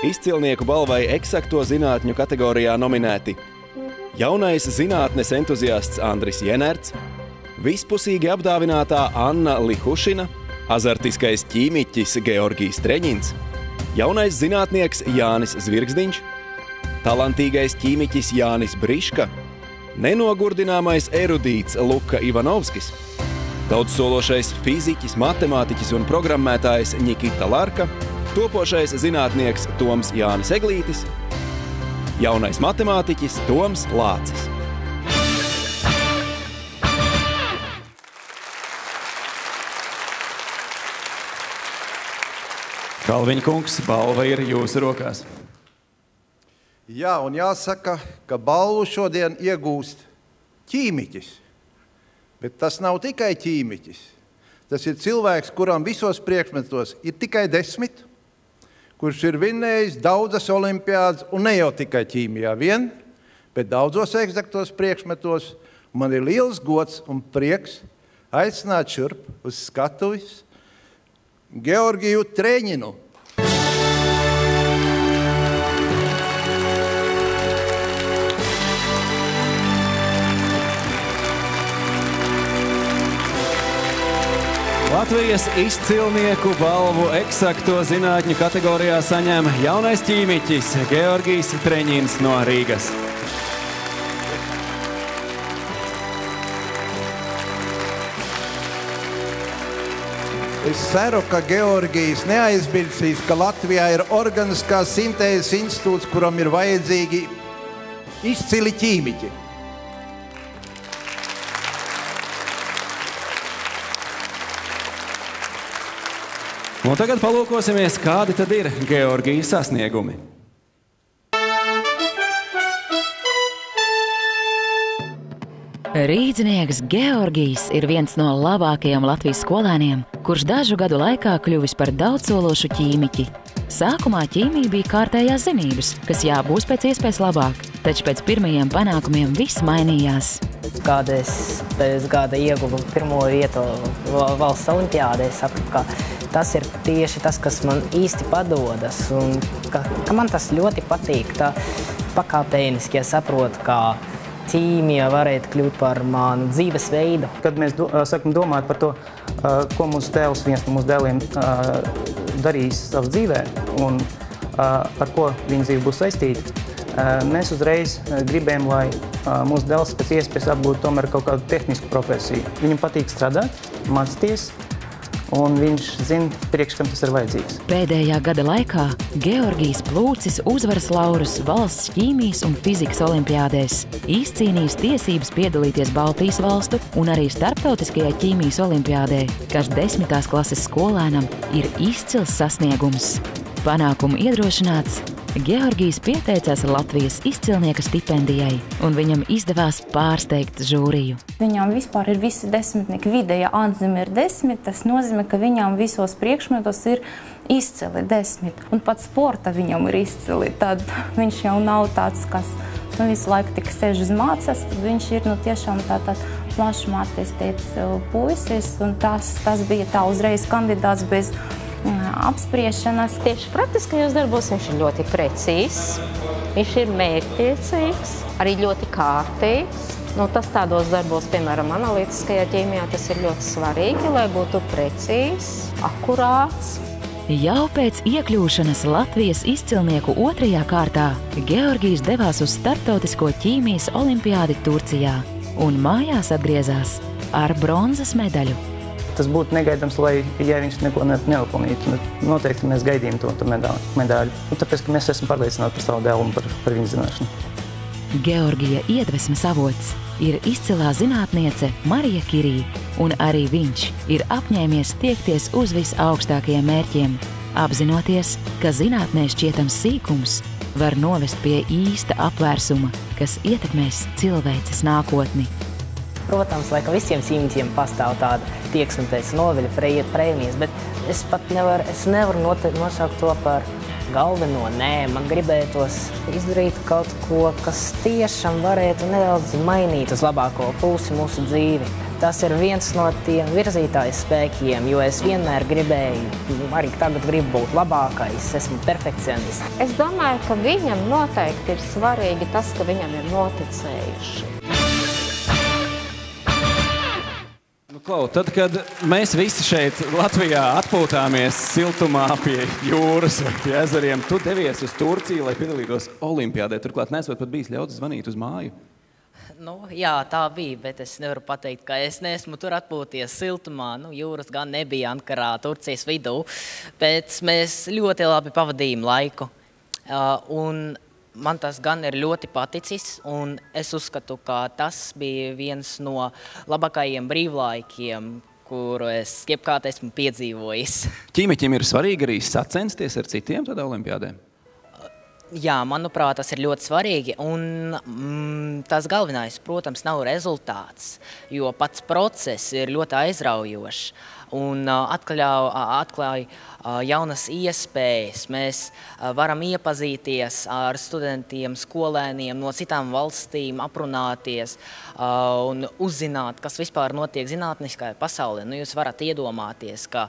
Izcilnieku balvai eksakto zinātņu kategorijā nominēti jaunais zinātnes entuziasts Andris Jenerts, vispusīgi apdāvinātā Anna Lihušina, azartiskais ķīmiķis Georgijs Treņins, jaunais zinātnieks Jānis Zvirgzdiņš, talantīgais ķīmiķis Jānis Briška, nenogurdināmais erudīts Luka Ivanovskis, daudzsološais fiziķis, matemātiķis un programmētājs Nikita Larka, topošais zinātnieks Toms Jānis Eglītis, jaunais matemātiķis Toms Lācis. Kalviņa kungs, balva ir jūsu rokās. Jā, un jāsaka, ka balvu šodien iegūst ķīmiķis. Bet tas nav tikai ķīmiķis. Tas ir cilvēks, kuram visos priekšmetos ir tikai 10, kurš ir vinnējis daudzas olimpiādas, un ne jau tikai ķīmijā vien, bet daudzos eksaktos priekšmetos. Man ir liels gods un prieks aicināt šurp uz skatuves Georgiju Treņinu. Latvijas izcilnieku balvu eksakto zinātņu kategorijā saņem jaunais ķīmiķis Georgijs Treņins no Rīgas. Es ceru, ka Georgijs neaizmirsīs, ka Latvijā ir organiskās sintēzes institūts, kuram ir vajadzīgi izcili ķīmiķi. Un tagad palūkosimies, kādi tad ir Georgija sasniegumi. Rīdznieks Georgijs ir viens no labākajiem Latvijas skolēniem, kurš dažu gadu laikā kļuvis par daudzsološu ķīmiķi. Sākumā ķīmija bija kārtējās zinības, kas jābūs pēc iespējas labāk, taču pēc pirmajiem panākumiem viss mainījās. Kad es pēc gada ieguvu pirmo vietu valsts olimpiādē, es sapratu, ka tas ir tieši tas, kas man īsti padodas, un ka man tas ļoti patīk. Tā pakāpeniski es saprotu, ka ķīmija varētu kļūt par manu dzīvesveidu. Kad mēs sākam domāt par to, ko mūsu tēvs, viens no mūsu dēliem, darīs savas dzīvē un ar ko viņa dzīve būs saistīta, mēs uzreiz gribējām, lai mūsu dēls pēc iespējas apgūtu tomēr kaut kādu tehnisku profesiju. Viņam patīk strādāt, mācīties, un viņš zina, priekš kam tas ir vajadzīgs. Pēdējā gada laikā Georgijs plūcis uzvaras laurus valsts ķīmijas un fizikas olimpiādēs, izcīnījis tiesības piedalīties Baltijas valstu un arī starptautiskajā ķīmijas olimpiādē, kas 10. klases skolēnam ir izcils sasniegums. Panākumu iedrošināts, Georgijs pieteicās Latvijas izcilnieka stipendijai, un viņam izdevās pārsteigt žūriju. Viņam vispār ir visi desmitnieki, vidējā atzīme ir 10, tas nozīmē, ka viņam visos priekšmetos ir izcili 10, un pat sporta viņam ir izcili, tad viņš jau nav tāds, kas visu laiku tikai sēž uz mācas, tad viņš ir tiešām tātad plašam attīstīts puisis, un tas bija tā uzreiz kandidāts bez apspriešanas. Tieši praktiskajos darbos viņš ir ļoti precīzs, viņš ir mērķtiecīgs, arī ļoti kārtīgs. Tas tādos darbos, piemēram, analītiskajā ķīmijā, tas ir ļoti svarīgi, lai būtu precīzs, akurāts. Jau pēc iekļūšanas Latvijas izcilnieku 2. kārtā Georgijs devās uz starptautisko ķīmijas olimpiādi Turcijā un mājās atgriezās ar bronzas medaļu. Tas būtu negaidams, ja viņš neko neapelnītu. Noteikti mēs gaidījām to medaļu. Tāpēc, ka mēs esam pārliecināti par savu dēlu un par viņu zināšanu. Georgija iedvesmes avots ir izcilā zinātniece Marija Kirī, un arī viņš ir apņēmies tiekties uz visaugstākajiem mērķiem, apzinoties, ka zinātnē šķietams sīkums var novest pie īsta apvērsuma, kas ietekmēs cilvēces nākotni. Protams, ka visiem ķīmiķiem pastāv tāda tieksme pēc Nobeļa prēmijas, bet es nevaru nosaukt to par galveno. Nē, man gribētos izdarīt kaut ko, kas tiešām varētu nedaudz mainīt uz labāko pusi mūsu dzīvi. tas ir viens no tiem virzītājas spēkiem, jo es vienmēr gribēju, arī tagad gribu būt labākais, esmu perfekcionists. Es domāju, ka viņam noteikti ir svarīgi tas, ka viņam ir noticējuši. Klau, tad, kad mēs visi šeit Latvijā atpūtāmies siltumā pie jūras vai pie ezeriem, tu devies uz Turciju, lai piedalītos olimpiādē. Turklāt nesot pat bijis ļauts zvanīt uz māju. Nu, jā, tā bija, bet es nevaru pateikt, ka es neesmu tur atpūties siltumā. Nu, jūras gan nebija Ankarā, Turcijas vidū, bet mēs ļoti labi pavadījām laiku. Un man tas gan ir ļoti paticis, un es uzskatu, ka tas bija viens no labākajiem brīvlaikiem, kuru es jebkād esmu piedzīvojis. Ķīmiķiem ir svarīgi arī sacensties ar citiem tādā olimpiādē? Jā, manuprāt, tas ir ļoti svarīgi, un tas galvenais, protams, nav rezultāts, jo pats process ir ļoti aizraujošs un atklāja jaunas iespējas. Mēs varam iepazīties ar studentiem, skolēniem no citām valstīm, aprunāties un uzzināt, kas vispār notiek zinātniskajā pasaulē. Nu, jūs varat iedomāties, ka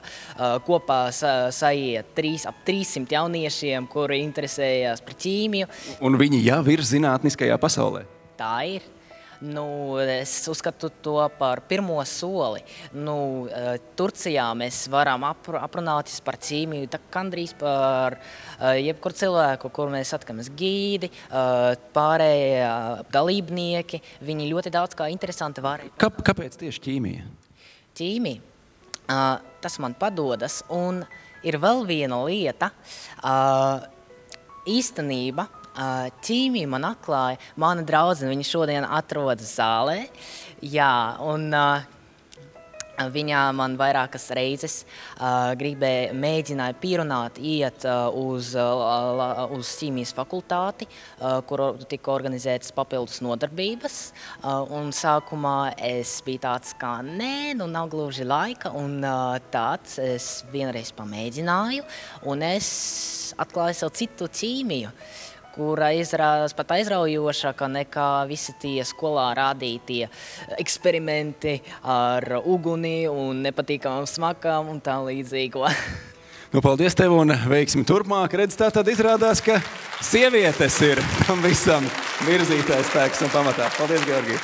kopā saiet ap 300 jauniešiem, kuri interesējās par ķīmiju. Un viņi jau ir zinātniskajā pasaulē? Tā ir. Nu, es uzskatu to par pirmo soli. Nu, Turcijā mēs varam aprunāties par ķīmiju, tā gandrīz par jebkuru cilvēku, kur mēs atkamies gīdi, pārējie dalībnieki. Viņi ļoti daudz kā interesanti var. Kāpēc tieši ķīmija? Ķīmija, tas man padodas, un ir vēl viena lieta, īstenība. Ķīmiju man atklāja mana draudzene, viņa šodien atrodas zālē. Jā, un viņa man vairākas reizes mēģināja pierunāt iet uz ķīmijas fakultāti, kur tika organizētas papildus nodarbības. Un sākumā es biju tāds kā, nē, nu nav gluži laika, un tāds es vienreiz pamēģināju, un es atklāju savu citu ķīmiju, kura izrādās pat aizraujošāka nekā visi tie skolā rādītie eksperimenti ar uguni un nepatīkamām smakām un tā līdzīgo. Nu, paldies tev un veiksmi turpmāk. Redz, tā tad izrādās, ka sievietes ir tam visam virzītājs spēks un pamatā. Paldies, Georgij!